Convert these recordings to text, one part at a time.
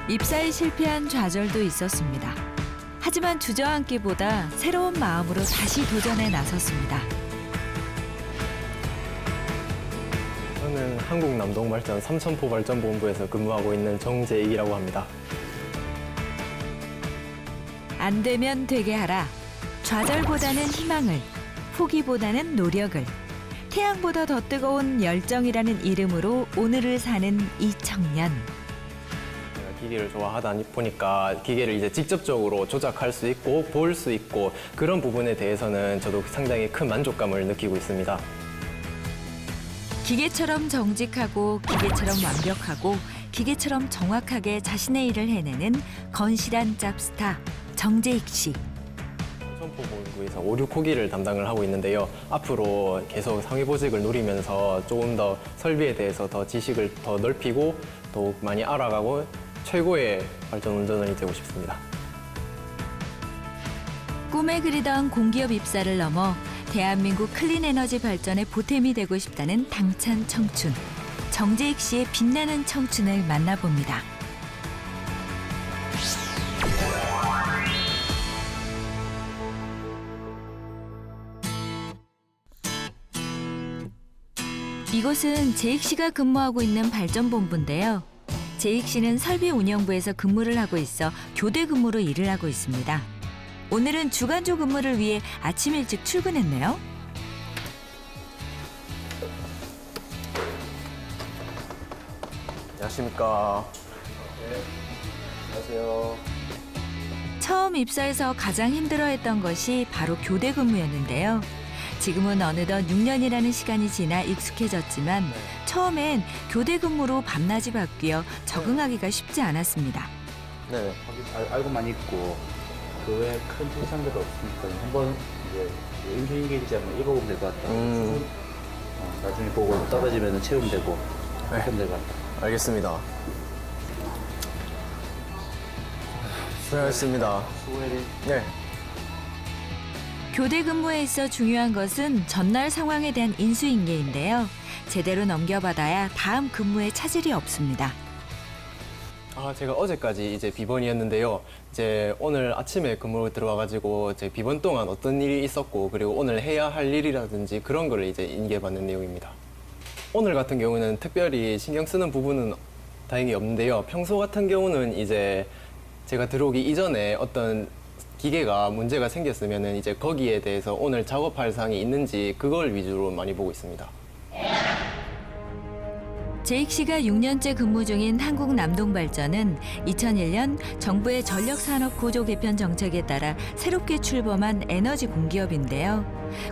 입사에 실패한 좌절도 있었습니다. 하지만 주저앉기보다 새로운 마음으로 다시 도전에 나섰습니다. 저는 한국남동발전 삼천포 발전본부에서 근무하고 있는 정재익이라고 합니다. 안 되면 되게 하라. 좌절보다는 희망을, 포기보다는 노력을, 태양보다 더 뜨거운 열정이라는 이름으로 오늘을 사는 이 청년. 제가 기계를 좋아하다 보니까 기계를 이제 직접적으로 조작할 수 있고 볼 수 있고 그런 부분에 대해서는 저도 상당히 큰 만족감을 느끼고 있습니다. 기계처럼 정직하고 기계처럼 완벽하고 기계처럼 정확하게 자신의 일을 해내는 건실한 짭스타 정재익 씨. 삼천포본부에서 5, 6호기를 담당을 하고 있는데요. 앞으로 계속 상위보직을 노리면서 조금 더 설비에 대해서 더 지식을 더 넓히고 더욱 많이 알아가고 최고의 발전 운전원이 되고 싶습니다. 꿈에 그리던 공기업 입사를 넘어 대한민국 클린에너지 발전의 보탬이 되고 싶다는 당찬 청춘. 정재익 씨의 빛나는 청춘을 만나봅니다. 이곳은 재익 씨가 근무하고 있는 발전본부인데요. 재익 씨는 설비운영부에서 근무를 하고 있어 교대 근무로 일을 하고 있습니다. 오늘은 주간조 근무를 위해 아침 일찍 출근했네요. 안녕하십니까. 네, 안녕하세요. 처음 입사해서 가장 힘들어했던 것이 바로 교대 근무였는데요. 지금은 어느덧 6년이라는 시간이 지나 익숙해졌지만 처음엔 교대 근무로 밤낮이 바뀌어 적응하기가 쉽지 않았습니다. 네. 알고만 있고 그 외에 큰 특성들도 없으니까 한번 이제 인수인계일지 한번 읽어보면 될 것 같다. 나중에 보고 떨어지면 채우면 되고 그렇게 하면 될 것 같다. 알겠습니다. 수고하셨습니다. 수고해. 네. 교대 근무에 있어 중요한 것은 전날 상황에 대한 인수인계인데요. 제대로 넘겨받아야 다음 근무에 차질이 없습니다. 제가 어제까지 이제 비번이었는데요. 이제 오늘 아침에 근무로 들어와가지고 제 비번 동안 어떤 일이 있었고 그리고 오늘 해야 할 일이라든지 그런 거를 이제 인계받는 내용입니다. 오늘 같은 경우는 특별히 신경 쓰는 부분은 다행히 없는데요. 평소 같은 경우는 이제 제가 들어오기 이전에 어떤 기계가 문제가 생겼으면은 이제 거기에 대해서 오늘 작업할 사항이 있는지 그걸 위주로 많이 보고 있습니다. 재익 씨가 6년째 근무 중인 한국남동발전은 2001년 정부의 전력산업 구조 개편 정책에 따라 새롭게 출범한 에너지 공기업인데요.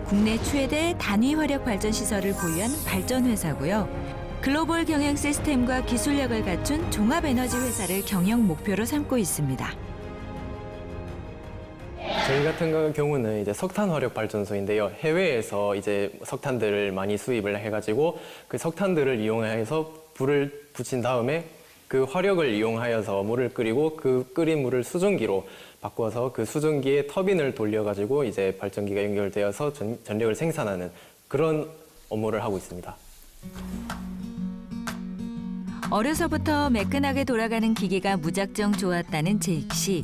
국내 최대 단위 화력 발전 시설을 보유한 발전 회사고요. 글로벌 경영 시스템과 기술력을 갖춘 종합 에너지 회사를 경영 목표로 삼고 있습니다. 저희 같은 경우는 이제 석탄 화력 발전소인데요. 해외에서 이제 석탄들을 많이 수입을 해가지고 그 석탄들을 이용해서 불을 붙인 다음에 그 화력을 이용하여서 물을 끓이고 그 끓인 물을 수증기로 바꿔서 그 수증기에 터빈을 돌려가지고 이제 발전기가 연결되어서 전력을 생산하는 그런 업무를 하고 있습니다. 어려서부터 매끈하게 돌아가는 기계가 무작정 좋았다는 재익 씨.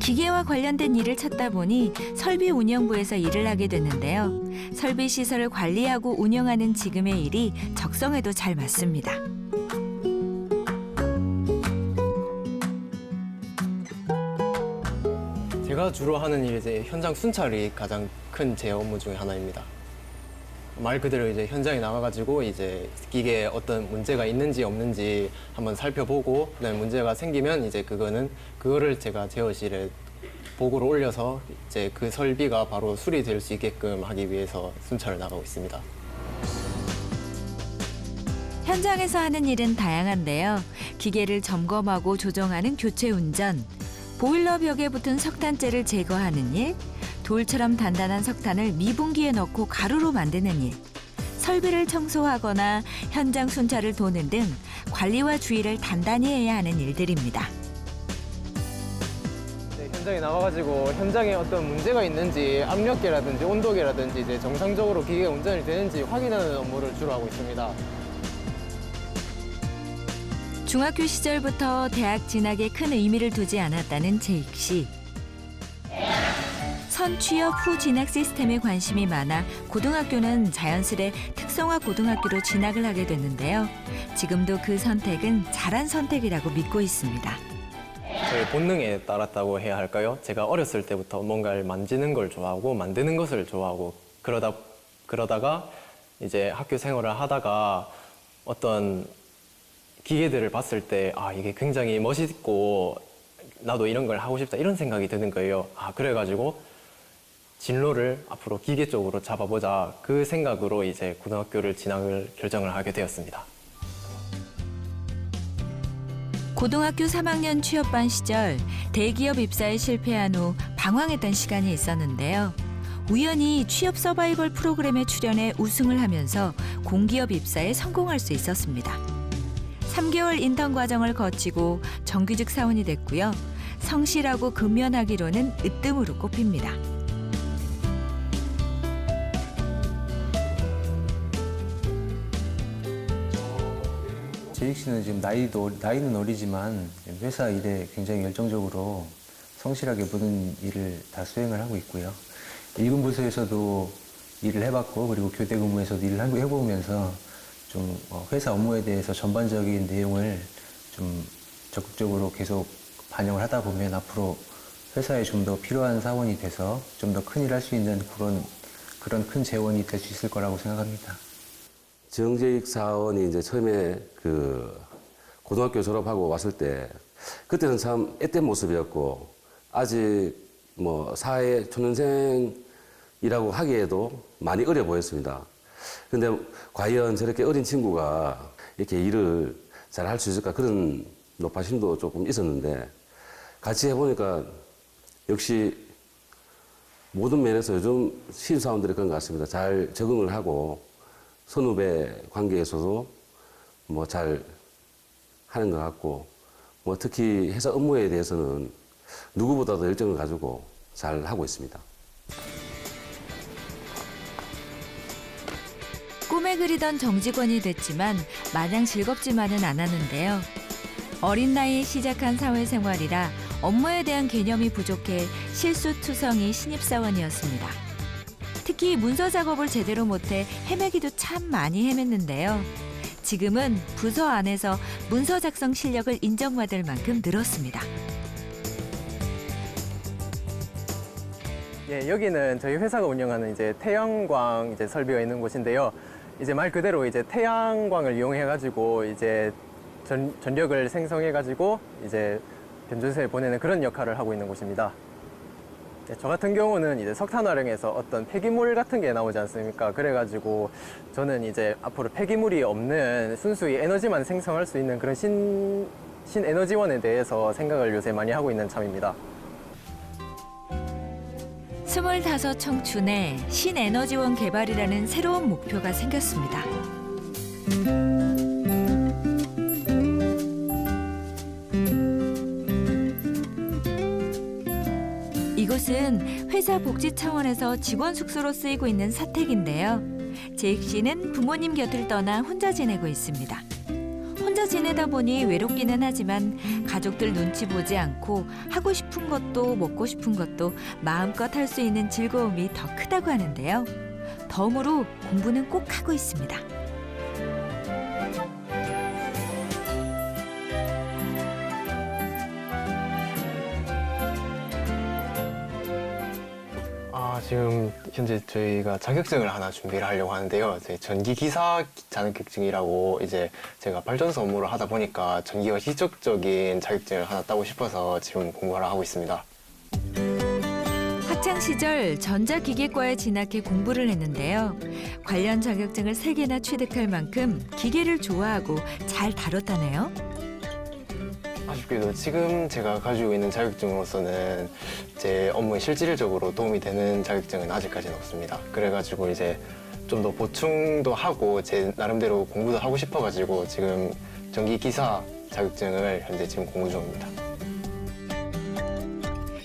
기계와 관련된 일을 찾다 보니 설비운영부에서 일을 하게 됐는데요. 설비 시설을 관리하고 운영하는 지금의 일이 적성에도 잘 맞습니다. 제가 주로 하는 일이 이제 현장 순찰이 가장 큰 제 업무 중에 하나입니다. 말 그대로 이제 현장에 나가가지고 이제 기계에 어떤 문제가 있는지 없는지 한번 살펴보고 그다음에 문제가 생기면 이제 그거를 제가 제어실에 보고를 올려서 이제 그 설비가 바로 수리될 수 있게끔 하기 위해서 순찰을 나가고 있습니다. 현장에서 하는 일은 다양한데요. 기계를 점검하고 조정하는 교체 운전, 보일러 벽에 붙은 석탄재를 제거하는 일, 돌처럼 단단한 석탄을 미분기에 넣고 가루로 만드는 일, 설비를 청소하거나 현장 순찰을 도는 등 관리와 주의를 단단히 해야 하는 일들입니다. 현장에 나와가지고 현장에 어떤 문제가 있는지 압력계라든지 온도계라든지 이제 정상적으로 기계가 운전이 되는지 확인하는 업무를 주로 하고 있습니다. 중학교 시절부터 대학 진학에 큰 의미를 두지 않았다는 제익 씨. 선취업 후 진학 시스템에 관심이 많아 고등학교는 자연스레 특성화 고등학교로 진학을 하게 됐는데요. 지금도 그 선택은 잘한 선택이라고 믿고 있습니다. 저의 본능에 따랐다고 해야 할까요? 제가 어렸을 때부터 뭔가를 만지는 걸 좋아하고 만드는 것을 좋아하고 그러다가 이제 학교 생활을 하다가 어떤 기계들을 봤을 때 이게 굉장히 멋있고 나도 이런 걸 하고 싶다 이런 생각이 드는 거예요. 그래가지고 진로를 앞으로 기계 쪽으로 잡아보자 그 생각으로 이제 고등학교를 진학을 결정을 하게 되었습니다. 고등학교 3학년 취업반 시절 대기업 입사에 실패한 후 방황했던 시간이 있었는데요. 우연히 취업 서바이벌 프로그램에 출연해 우승을 하면서 공기업 입사에 성공할 수 있었습니다. 3개월 인턴 과정을 거치고 정규직 사원이 됐고요. 성실하고 근면하기로는 으뜸으로 꼽힙니다. 제익 씨는 지금 나이는 어리지만 회사 일에 굉장히 열정적으로 성실하게 모든 일을 다 수행을 하고 있고요. 일군 부서에서도 일을 해봤고 그리고 교대 근무에서도 일을 해보면서 좀 회사 업무에 대해서 전반적인 내용을 좀 적극적으로 계속 반영을 하다 보면 앞으로 회사에 좀 더 필요한 사원이 돼서 좀 더 큰 일을 할 수 있는 그런 큰 재원이 될 수 있을 거라고 생각합니다. 정재익 사원이 이제 처음에 그 고등학교 졸업하고 왔을 때 그때는 참 앳된 모습이었고 아직 뭐 사회 초년생이라고 하기에도 많이 어려 보였습니다. 근데 과연 저렇게 어린 친구가 이렇게 일을 잘 할 수 있을까 그런 높아심도 조금 있었는데 같이 해보니까 역시 모든 면에서 요즘 신입사원들이 그런 것 같습니다. 잘 적응을 하고 선후배 관계에서도 뭐 잘 하는 것 같고 뭐 특히 회사 업무에 대해서는 누구보다도 열정을 가지고 잘 하고 있습니다. 꿈에 그리던 정직원이 됐지만 마냥 즐겁지만은 않았는데요. 어린 나이에 시작한 사회생활이라 업무에 대한 개념이 부족해 실수투성이 신입사원이었습니다. 특히 문서 작업을 제대로 못해 헤매기도 참 많이 헤맸는데요. 지금은 부서 안에서 문서 작성 실력을 인정받을 만큼 늘었습니다. 예, 여기는 저희 회사가 운영하는 이제 태양광 이제 설비가 있는 곳인데요. 이제 말 그대로 이제 태양광을 이용해가지고 이제 전력을 생성해가지고 이제 변전소에 보내는 그런 역할을 하고 있는 곳입니다. 네, 저 같은 경우는 이제 석탄 활용해서 어떤 폐기물 같은 게 나오지 않습니까? 그래가지고 저는 이제 앞으로 폐기물이 없는 순수히 에너지만 생성할 수 있는 그런 신에너지원에 대해서 생각을 요새 많이 하고 있는 참입니다. 25 청춘에 신에너지원 개발이라는 새로운 목표가 생겼습니다. 이곳은 회사 복지 차원에서 직원 숙소로 쓰이고 있는 사택인데요. 제익 씨는 부모님 곁을 떠나 혼자 지내고 있습니다. 혼자 지내다 보니 외롭기는 하지만 가족들 눈치 보지 않고 하고 싶은 것도 먹고 싶은 것도 마음껏 할 수 있는 즐거움이 더 크다고 하는데요. 덤으로 공부는 꼭 하고 있습니다. 지금 현재 저희가 자격증을 하나 준비를 하려고 하는데요. 전기기사 자격증이라고 이제 제가 발전소 업무를 하다 보니까 전기와 직접적인 자격증을 하나 따고 싶어서 지금 공부를 하고 있습니다. 학창 시절 전자기계과에 진학해 공부를 했는데요. 관련 자격증을 3개나 취득할 만큼 기계를 좋아하고 잘 다뤘다네요. 아쉽게도 지금 제가 가지고 있는 자격증으로서는 제 업무에 실질적으로 도움이 되는 자격증은 아직까지는 없습니다. 그래가지고 이제 좀 더 보충도 하고 제 나름대로 공부도 하고 싶어가지고 지금 전기기사 자격증을 현재 지금 공부 중입니다.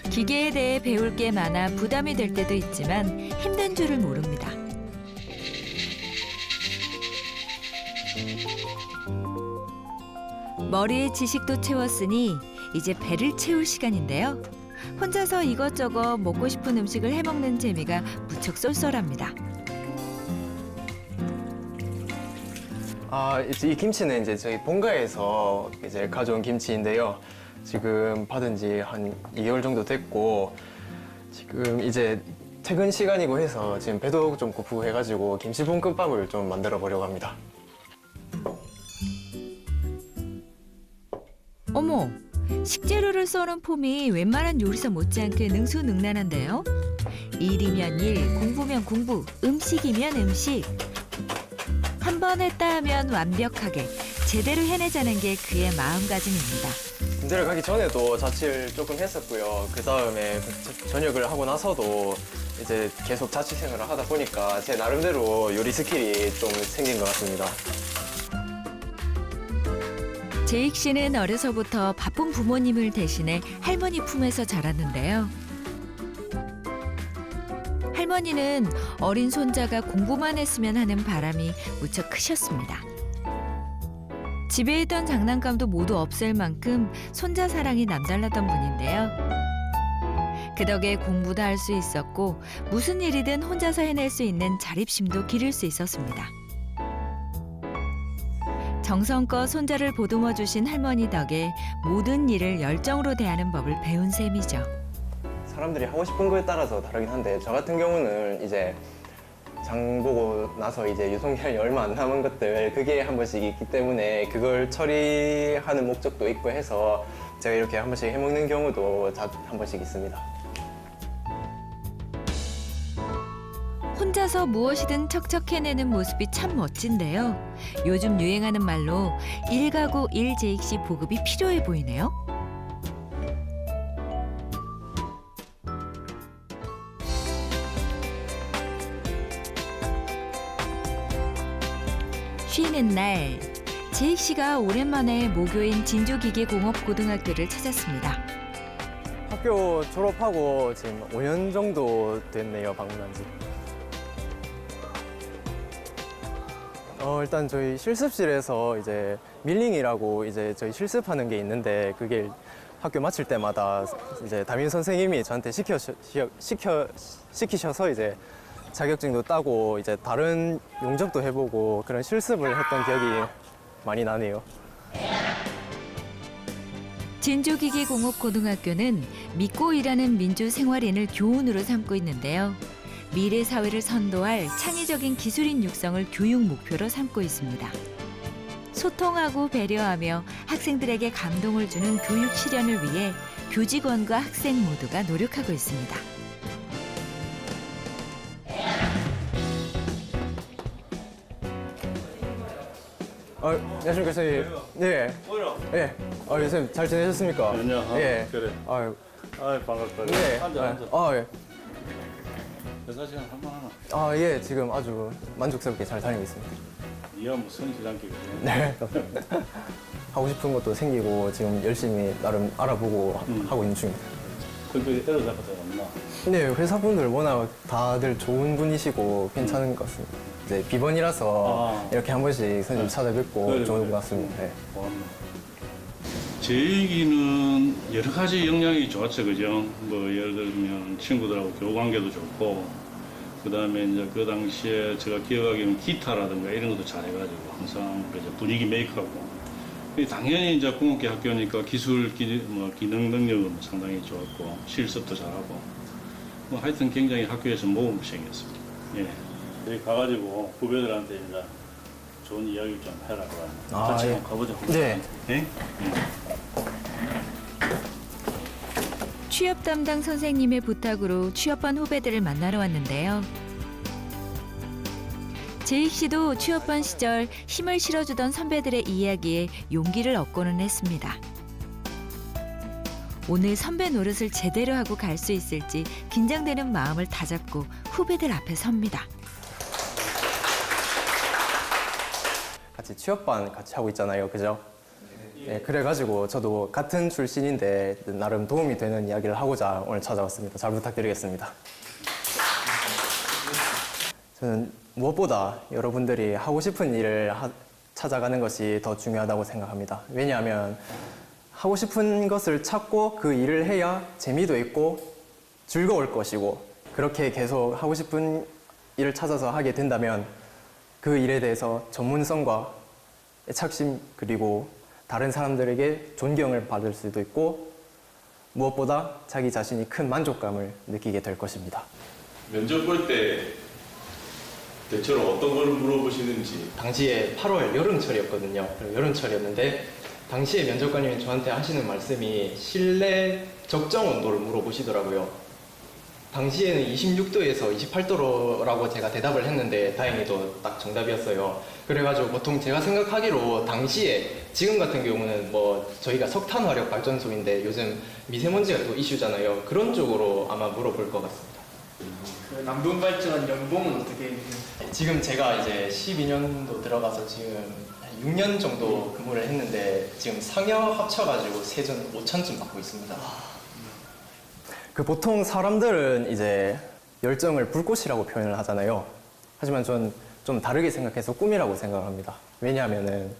기계에 대해 배울 게 많아 부담이 될 때도 있지만 힘든 줄을 모릅니다. 머리에 지식도 채웠으니 이제 배를 채울 시간인데요. 혼자서 이것저것 먹고 싶은 음식을 해먹는 재미가 무척 쏠쏠합니다. 이제 이 김치는 이제 저희 본가에서 이제 가져온 김치인데요. 지금 받은 지 한 2개월 정도 됐고, 지금 이제 퇴근 시간이고 해서 지금 배도 좀 고프고 해가지고 김치볶음밥을 좀 만들어 보려고 합니다. 어머, 식재료를 써는 폼이 웬만한 요리사 못지않게 능수능란한데요. 일이면 일, 공부면 공부, 음식이면 음식. 한 번 했다 하면 완벽하게 제대로 해내자는 게 그의 마음가짐입니다. 군대를 가기 전에도 자취를 조금 했었고요. 그 다음에 전역을 하고 나서도 이제 계속 자취 생활을 하다 보니까 제 나름대로 요리 스킬이 좀 생긴 것 같습니다. 제익 씨는 어려서부터 바쁜 부모님을 대신해 할머니 품에서 자랐는데요. 할머니는 어린 손자가 공부만 했으면 하는 바람이 무척 크셨습니다. 집에 있던 장난감도 모두 없앨 만큼 손자 사랑이 남달랐던 분인데요. 그 덕에 공부도 할 수 있었고 무슨 일이든 혼자서 해낼 수 있는 자립심도 기를 수 있었습니다. 정성껏 손자를 보듬어 주신 할머니 덕에 모든 일을 열정으로 대하는 법을 배운 셈이죠. 사람들이 하고 싶은 거에 따라서 다르긴 한데 저 같은 경우는 이제 장 보고 나서 이제 유통기한이 얼마 안 남은 것들 그게 한 번씩 있기 때문에 그걸 처리하는 목적도 있고 해서 제가 이렇게 한 번씩 해먹는 경우도 한 번씩 있습니다. 혼자서 무엇이든 척척 해내는 모습이 참 멋진데요. 요즘 유행하는 말로 일가구 일제익시 보급이 필요해 보이네요. 쉬는 날, 제익 씨가 오랜만에 모교인 진주기계공업고등학교를 찾았습니다. 학교 졸업하고 지금 5년 정도 됐네요, 방문한 지. 일단 저희 실습실에서 이제 밀링이라고 이제 저희 실습하는 게 있는데 그게 학교 마칠 때마다 이제 담임 선생님이 저한테 시키셔서 이제 자격증도 따고 이제 다른 용접도 해보고 그런 실습을 했던 기억이 많이 나네요. 진주기계공업고등학교는 믿고 일하는 민주생활인을 교훈으로 삼고 있는데요. 미래 사회를 선도할 창의적인 기술인 육성을 교육 목표로 삼고 있습니다. 소통하고 배려하며 학생들에게 감동을 주는 교육 실현을 위해 교직원과 학생 모두가 노력하고 있습니다. 안녕하십니까, 선생님. 네. 네. 선생님 잘 지내셨습니까? 안녕. 예. 그래. 아유, 반갑다. 네. 앉아. 예. 회사 시간 한번 하나. 예. 지금 아주 만족스럽게 잘 다니고 있습니다. 니가 뭐 성실한게 그래. 네. 하고 싶은 것도 생기고 지금 열심히 나름 알아보고 하고 있는 중입니다. 근데 애들 잡아서 없나? 네, 회사분들 워낙 다들 좋은 분이시고 괜찮은 것 같습니다. 이제 비번이라서 이렇게 한 번씩 선생님 찾아뵙고 그래, 좋은 그래. 것 같습니다. 네. 고맙네. 제 얘기는 여러 가지 영향이 좋았죠, 그죠? 뭐 예를 들면 친구들하고 교우관계도 좋고, 그 다음에 이제 그 당시에 제가 기억하기로는 기타라든가 이런 것도 잘해가지고 항상 그저 분위기 메이크하고. 당연히 이제 공업계 학교니까 기능 능력은 상당히 좋았고 실습도 잘하고 뭐 하여튼 굉장히 학교에서 모범생이었습니다. 예. 여기 가가지고 후배들한테 이제 좋은 이야기 좀 해라 그러면 같이 예. 한번 가보자. 네. 예? 취업 담당 선생님의 부탁으로 취업한 후배들을 만나러 왔는데요. 제익 씨도 취업한 시절 힘을 실어주던 선배들의 이야기에 용기를 얻고는 했습니다. 오늘 선배 노릇을 제대로 하고 갈 수 있을지 긴장되는 마음을 다잡고 후배들 앞에 섭니다. 같이 취업반 같이 하고 있잖아요, 그죠? 네, 그래가지고 저도 같은 출신인데 나름 도움이 되는 이야기를 하고자 오늘 찾아왔습니다. 잘 부탁드리겠습니다. 저는 무엇보다 여러분들이 하고 싶은 일을 찾아가는 것이 더 중요하다고 생각합니다. 왜냐하면 하고 싶은 것을 찾고 그 일을 해야 재미도 있고 즐거울 것이고 그렇게 계속 하고 싶은 일을 찾아서 하게 된다면 그 일에 대해서 전문성과 애착심 그리고 다른 사람들에게 존경을 받을 수도 있고 무엇보다 자기 자신이 큰 만족감을 느끼게 될 것입니다. 면접 볼 때 대체로 어떤 걸 물어보시는지. 당시에 8월 여름철이었거든요. 여름철이었는데 당시에 면접관님이 저한테 하시는 말씀이 실내 적정 온도를 물어보시더라고요. 당시에는 26도에서 28도라고 제가 대답을 했는데 다행히도 딱 정답이었어요. 그래가지고 보통 제가 생각하기로 당시에 지금 같은 경우는 뭐 저희가 석탄 화력 발전소인데 요즘 미세먼지가 또 이슈잖아요. 그런 쪽으로 아마 물어볼 것 같습니다. 그 남동발전 연봉은 어떻게 지금 제가 이제 12년도 들어가서 지금 6년 정도 근무를 했는데 지금 상여 합쳐가지고 세전 5천쯤 받고 있습니다. 그 보통 사람들은 이제 열정을 불꽃이라고 표현을 하잖아요. 하지만 전 좀 다르게 생각해서 꿈이라고 생각을 합니다. 왜냐하면은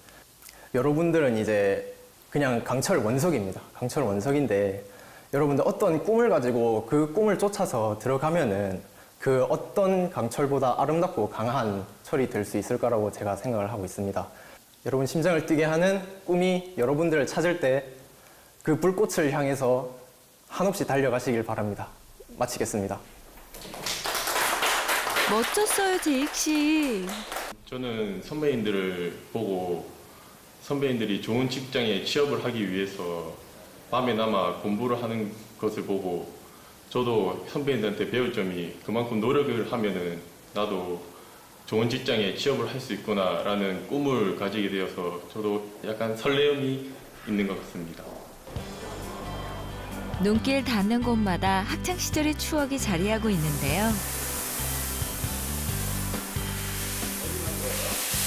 여러분들은 이제 그냥 강철 원석입니다. 강철 원석인데 여러분들 어떤 꿈을 가지고 그 꿈을 쫓아서 들어가면은 그 어떤 강철보다 아름답고 강한 철이 될 수 있을 거라고 제가 생각을 하고 있습니다. 여러분 심장을 뛰게 하는 꿈이 여러분들을 찾을 때 그 불꽃을 향해서 한없이 달려가시길 바랍니다. 마치겠습니다. 멋졌어요, 제익 씨. 저는 선배님들을 보고 선배님들이 좋은 직장에 취업을 하기 위해서 밤에나마 공부를 하는 것을 보고 저도 선배님들한테 배울 점이 그만큼 노력을 하면은 나도 좋은 직장에 취업을 할 수 있구나라는 꿈을 가지게 되어서 저도 약간 설레임이 있는 것 같습니다. 눈길 닿는 곳마다 학창 시절의 추억이 자리하고 있는데요.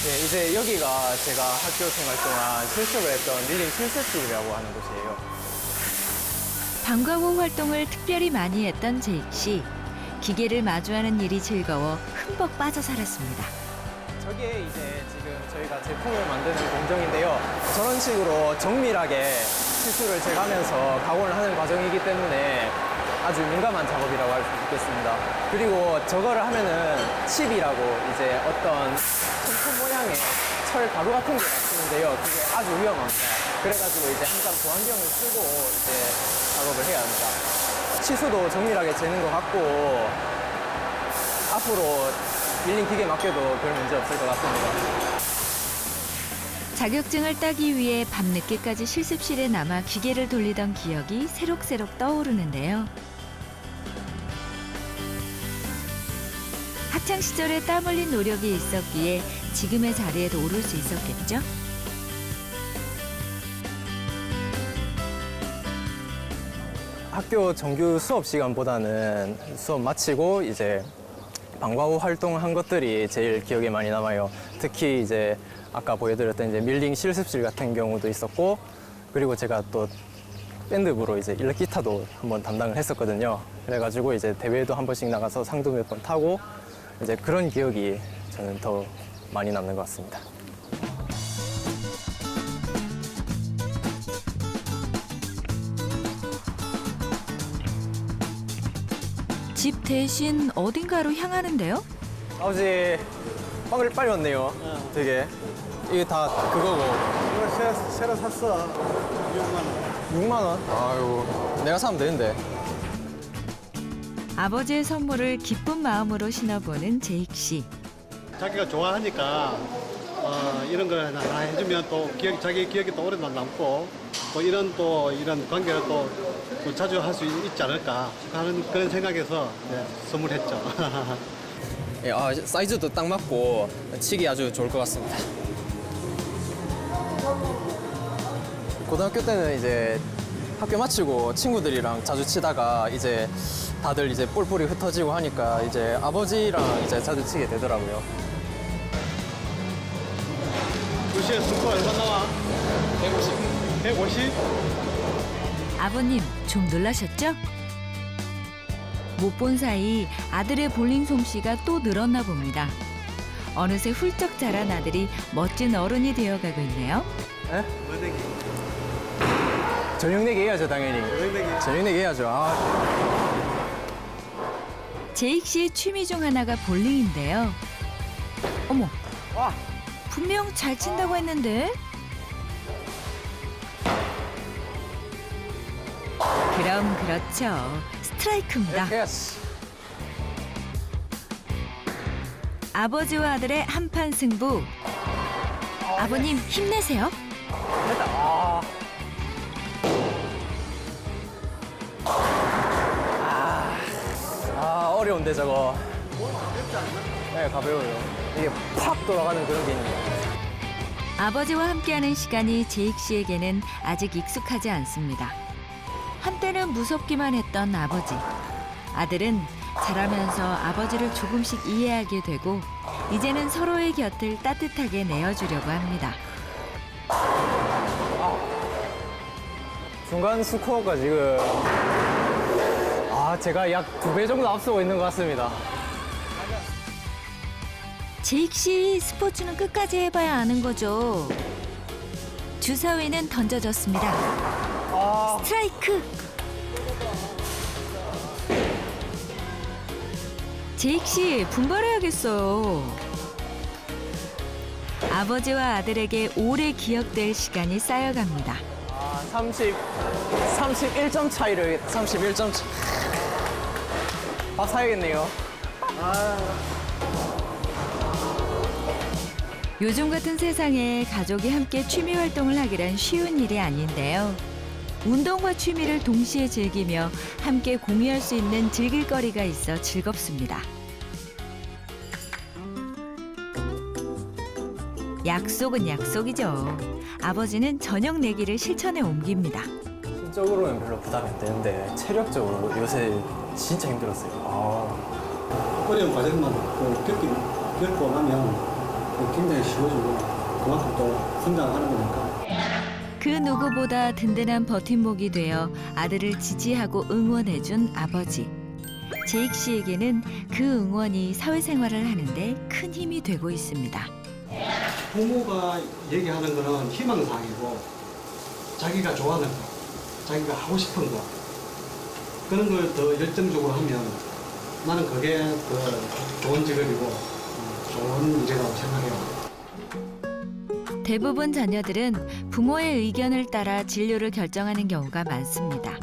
네, 이제 여기가 제가 학교 생활 동안 실습을 했던 밀링 실습실이라고 하는 곳이에요. 방과 후 활동을 특별히 많이 했던 제익 씨. 기계를 마주하는 일이 즐거워 흠뻑 빠져 살았습니다. 저게 이제 지금 저희가 제품을 만드는 공정인데요. 저런 식으로 정밀하게 실수를 제거하면서 가공을 하는 과정이기 때문에 아주 민감한 작업이라고 할 수 있겠습니다. 그리고 저거를 하면은 칩이라고 이제 어떤 손톱 모양의 철 가루 같은 게 쓰는데요. 그게 아주 위험합니다. 그래가지고 이제 항상 보안경을 쓰고 이제 작업을 해야 합니다. 치수도 정밀하게 재는 것 같고 앞으로 밀린 기계 맡겨도 별 문제 없을 것 같습니다. 자격증을 따기 위해 밤늦게까지 실습실에 남아 기계를 돌리던 기억이 새록새록 떠오르는데요. 학창 시절에 땀 흘린 노력이 있었기에 지금의 자리에도 오를 수 있었겠죠? 학교 정규 수업 시간보다는 수업 마치고 이제 방과 후 활동한 것들이 제일 기억에 많이 남아요. 특히 이제 아까 보여드렸던 이제 밀링 실습실 같은 경우도 있었고, 그리고 제가 또 밴드부로 이제 일렉기타도 한번 담당을 했었거든요. 그래가지고 이제 대회도 한 번씩 나가서 상도 몇 번 타고 이제 그런 기억이 저는 더 많이 남는 것 같습니다. 집 대신 어딘가로 향하는데요? 아버지, 빵을 빨리 왔네요. 되게. 이게 다 그거고. 이거 새로 샀어. 6만 원. 6만 원? 아유, 내가 사면 되는데. 아버지의 선물을 기쁜 마음으로 신어보는 제익 씨. 자기가 좋아하니까 이런 걸 하나 해주면 또 자기 기억이 또 오래 남고 또 이런 관계를 또 자주 할 수 있지 않을까 하는 그런 생각에서 선물했죠. 예, 사이즈도 딱 맞고 치기 아주 좋을 것 같습니다. 고등학교 때는 이제 학교 마치고 친구들이랑 자주 치다가 이제 다들 이제 뿔뿔이 흩어지고 하니까 이제 아버지랑 이제 자주 치게 되더라고요. 2시에 스코어 얼마 나와? 150. 150? 아버님 좀 놀라셨죠? 못 본 사이 아들의 볼링 솜씨가 또 늘었나 봅니다. 어느새 훌쩍 자란 아들이 멋진 어른이 되어가고 있네요. 저녁 내기 해야죠, 당연히. 저녁 내기 해야죠. 제익 씨의 취미 중 하나가 볼링인데요. 어머, 분명 잘 친다고 했는데? 그럼 그렇죠. 스트라이크입니다. 아버지와 아들의 한판 승부. 아버님 힘내세요. 어려운데 저거. 네, 가벼워요. 이게 팍 돌아가는 그런 게 있는 거예요. 아버지와 함께하는 시간이 제익 씨에게는 아직 익숙하지 않습니다. 한때는 무섭기만 했던 아버지. 아들은 자라면서 아버지를 조금씩 이해하게 되고 이제는 서로의 곁을 따뜻하게 내어주려고 합니다. 중간 스코어가 지금 제가 약 2배 정도 앞서고 있는 것 같습니다. 제익 씨, 스포츠는 끝까지 해봐야 아는 거죠. 주사위는 던져졌습니다. 스트라이크! 제익 씨, 분발해야겠어요. 아버지와 아들에게 오래 기억될 시간이 쌓여갑니다. 31점 차이를, 31점 차. 밥 사야겠네요. 요즘 같은 세상에 가족이 함께 취미 활동을 하기란 쉬운 일이 아닌데요. 운동과 취미를 동시에 즐기며 함께 공유할 수 있는 즐길거리가 있어 즐겁습니다. 약속은 약속이죠. 아버지는 저녁 내기를 실천에 옮깁니다. 심적으로는 별로 부담이 안 되는데 체력적으로 요새 진짜 힘들었어요. 어려운 과정만 겪고 나면 굉장히 쉬워지고 그만큼 또 성장하는 거니까. 그 누구보다 든든한 버팀목이 되어 아들을 지지하고 응원해준 아버지. 제익 씨에게는 그 응원이 사회생활을 하는데 큰 힘이 되고 있습니다. 부모가 얘기하는 거는 희망사항이고 자기가 좋아하는 거, 자기가 하고 싶은 거 그런 걸 더 열정적으로 하면 나는 그게 더 좋은 직업이고 좋은 일이라고 생각해요. 대부분 자녀들은 부모의 의견을 따라 진로를 결정하는 경우가 많습니다.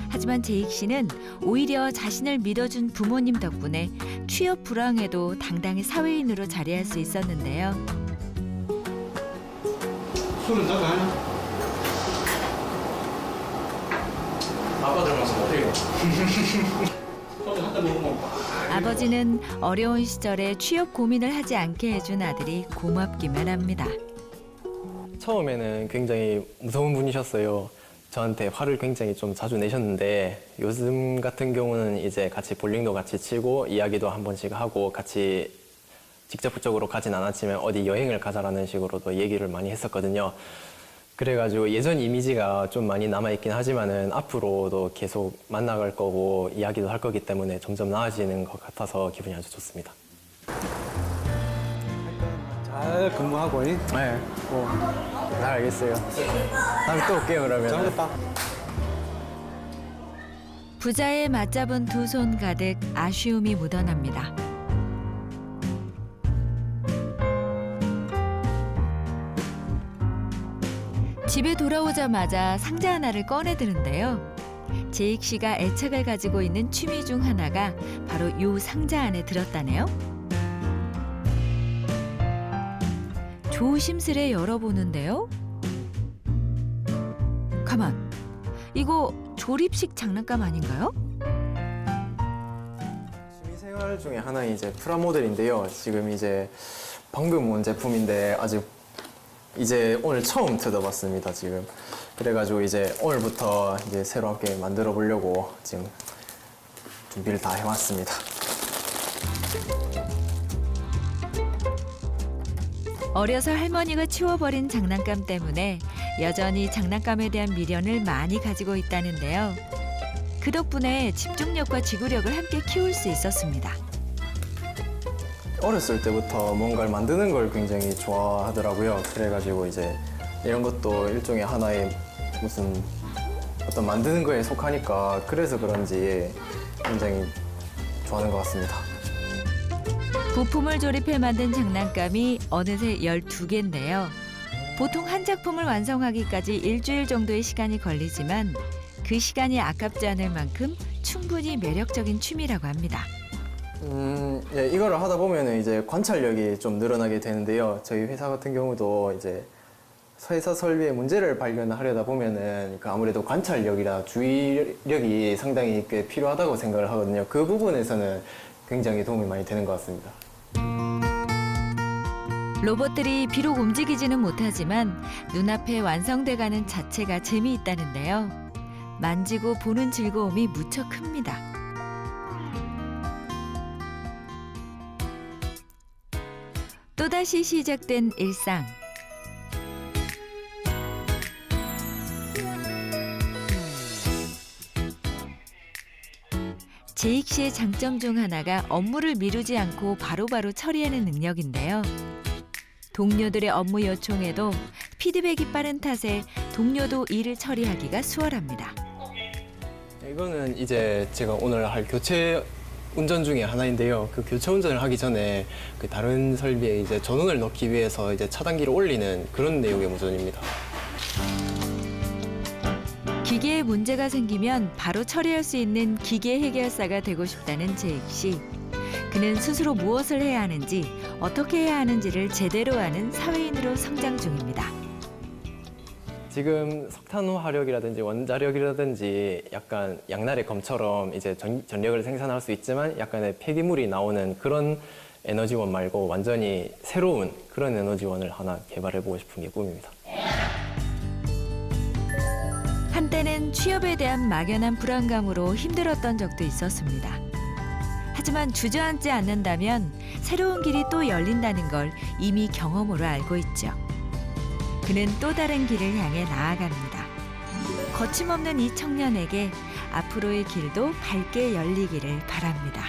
하지만 제익 씨는 오히려 자신을 믿어준 부모님 덕분에 취업 불황에도 당당히 사회인으로 자리할 수 있었는데요. 술은 자주 하냐? 아빠 닮아서 못해요. 소주 한잔 먹으면 아버지는 어려운 시절에 취업 고민을 하지 않게 해준 아들이 고맙기만 합니다. 처음에는 굉장히 무서운 분이셨어요. 저한테 화를 굉장히 좀 자주 내셨는데 요즘 같은 경우는 이제 같이 볼링도 같이 치고 이야기도 한 번씩 하고 같이 직접적으로 가진 않았지만 어디 여행을 가자라는 식으로도 얘기를 많이 했었거든요. 그래가지고 예전 이미지가 좀 많이 남아있긴 하지만은 앞으로도 계속 만나갈 거고 이야기도 할 거기 때문에 점점 나아지는 것 같아서 기분이 아주 좋습니다. 잘 근무하고. 네. 잘 알겠어요. 다음에 또 올게요, 그러면. 잘했다. 부자의 맞잡은 두 손 가득 아쉬움이 묻어납니다. 집에 돌아오자마자 상자 하나를 꺼내드는데요. 제익 씨가 애착을 가지고 있는 취미 중 하나가 바로 이 상자 안에 들었다네요. 조심스레 열어보는데요. 가만, 이거 조립식 장난감 아닌가요? 취미생활 중에 하나인 이제 프라모델인데요. 지금 이제 방금 온 제품인데 아직 이제 오늘 처음 뜯어봤습니다, 지금. 그래가지고 이제 오늘부터 이제 새롭게 만들어 보려고 지금 준비를 다 해왔습니다. 어려서 할머니가 치워버린 장난감 때문에 여전히 장난감에 대한 미련을 많이 가지고 있다는데요. 그 덕분에 집중력과 지구력을 함께 키울 수 있었습니다. 어렸을 때부터 뭔가를 만드는 걸 굉장히 좋아하더라고요. 그래가지고 이제 이런 것도 일종의 하나의 무슨 어떤 만드는 거에 속하니까 그래서 그런지 굉장히 좋아하는 것 같습니다. 부품을 조립해 만든 장난감이 어느새 12개인데요. 보통 한 작품을 완성하기까지 일주일 정도의 시간이 걸리지만 그 시간이 아깝지 않을 만큼 충분히 매력적인 취미라고 합니다. 예, 이거를 하다 보면은 이제 관찰력이 좀 늘어나게 되는데요. 저희 회사 같은 경우도 이제 회사 설비에 문제를 발견하려다 보면은 아무래도 관찰력이나 주의력이 상당히 꽤 필요하다고 생각을 하거든요. 그 부분에서는 굉장히 도움이 많이 되는 것 같습니다. 로봇들이 비록 움직이지는 못하지만 눈앞에 완성돼가는 자체가 재미있다는데요. 만지고 보는 즐거움이 무척 큽니다. 또다시 시작된 일상. 제익 씨의 장점 중 하나가 업무를 미루지 않고 바로바로 처리하는 능력인데요. 동료들의 업무 요청에도 피드백이 빠른 탓에 동료도 일을 처리하기가 수월합니다. 이거는 이제 제가 오늘 할 교체 운전 중에 하나인데요. 그 교체 운전을 하기 전에 그 다른 설비에 이제 전원을 넣기 위해서 이제 차단기를 올리는 그런 내용의 운전입니다. 기계에 문제가 생기면 바로 처리할 수 있는 기계 해결사가 되고 싶다는 제익 씨. 그는 스스로 무엇을 해야 하는지, 어떻게 해야 하는지를 제대로 아는 사회인으로 성장 중입니다. 지금 석탄 화력이라든지 원자력이라든지 약간 양날의 검처럼 이제 전력을 생산할 수 있지만 약간의 폐기물이 나오는 그런 에너지원 말고 완전히 새로운 그런 에너지원을 하나 개발해 보고 싶은 게 꿈입니다. 한때는 취업에 대한 막연한 불안감으로 힘들었던 적도 있었습니다. 하지만 주저앉지 않는다면 새로운 길이 또 열린다는 걸 이미 경험으로 알고 있죠. 그는 또 다른 길을 향해 나아갑니다. 거침없는 이 청년에게 앞으로의 길도 밝게 열리기를 바랍니다.